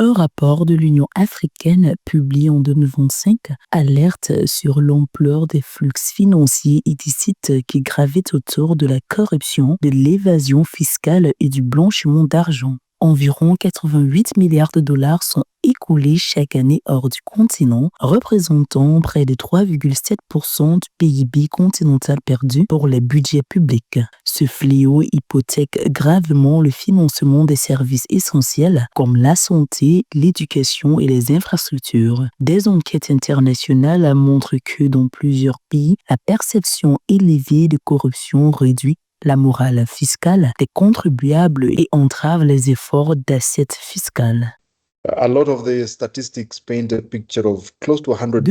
Un rapport de l'Union africaine publié en 2025 alerte sur l'ampleur des flux financiers illicites qui gravitent autour de la corruption, de l'évasion fiscale et du blanchiment d'argent. Environ 88 milliards de dollars sont écoulés chaque année hors du continent, représentant près de 3,7% du PIB continental perdu pour les budgets publics. Ce fléau hypothèque gravement le financement des services essentiels comme la santé, l'éducation et les infrastructures. Des enquêtes internationales montrent que dans plusieurs pays, la perception élevée de corruption réduit la morale fiscale des contribuables et entrave les efforts d'assiette fiscale. De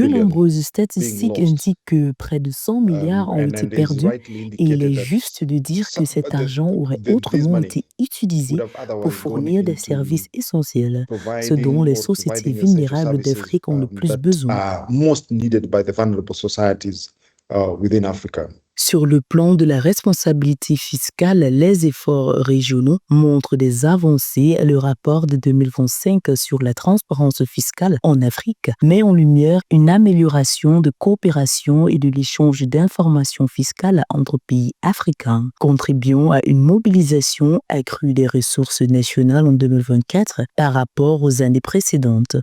nombreuses statistiques indiquent que près de 100 milliards ont été perdus et il est juste de dire que cet argent aurait autrement été utilisé pour fournir des services essentiels, ce dont les sociétés vulnérables d'Afrique ont le plus besoin. Sur le plan de la responsabilité fiscale, les efforts régionaux montrent des avancées. Le rapport de 2025 sur la transparence fiscale en Afrique met en lumière une amélioration de coopération et de l'échange d'informations fiscales entre pays africains, contribuant à une mobilisation accrue des ressources nationales en 2024 par rapport aux années précédentes.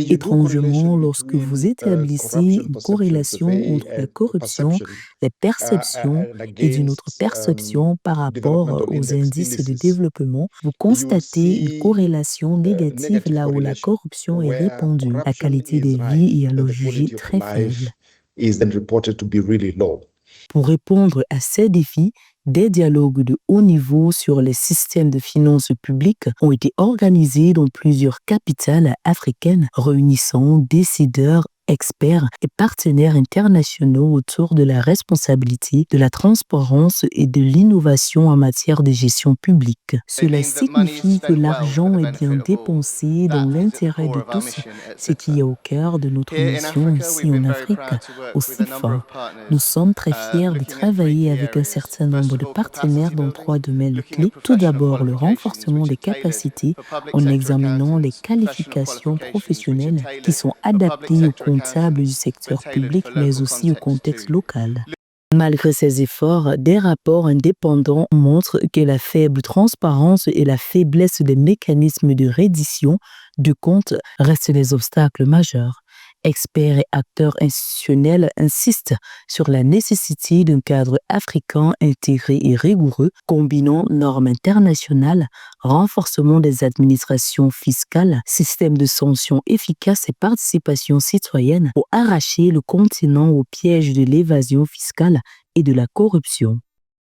Étrangement, lorsque vous établissez une corrélation entre la corruption, les perceptions et d'une autre perception par rapport aux indices de développement, vous constatez une corrélation négative là où la corruption est répandue. La qualité des vies est alors jugée très faible. Pour répondre à ces défis, des dialogues de haut niveau sur les systèmes de finances publiques ont été organisés dans plusieurs capitales africaines, réunissant décideurs, experts et partenaires internationaux autour de la responsabilité, de la transparence et de l'innovation en matière de gestion publique. Cela signifie que l'argent est bien dépensé dans l'intérêt de tous, ce qui est au cœur de notre mission ici en Afrique, au CIFA. Nous sommes très fiers de travailler avec un certain nombre de partenaires dans 3 domaines clés. Tout d'abord, le renforcement des capacités en examinant les qualifications professionnelles qui sont adaptées aux comptables du secteur public, mais aussi au contexte local. Malgré ces efforts, des rapports indépendants montrent que la faible transparence et la faiblesse des mécanismes de reddition de comptes restent des obstacles majeurs. Experts et acteurs institutionnels insistent sur la nécessité d'un cadre africain intégré et rigoureux, combinant normes internationales, renforcement des administrations fiscales, système de sanctions efficaces et participation citoyenne pour arracher le continent au piège de l'évasion fiscale et de la corruption.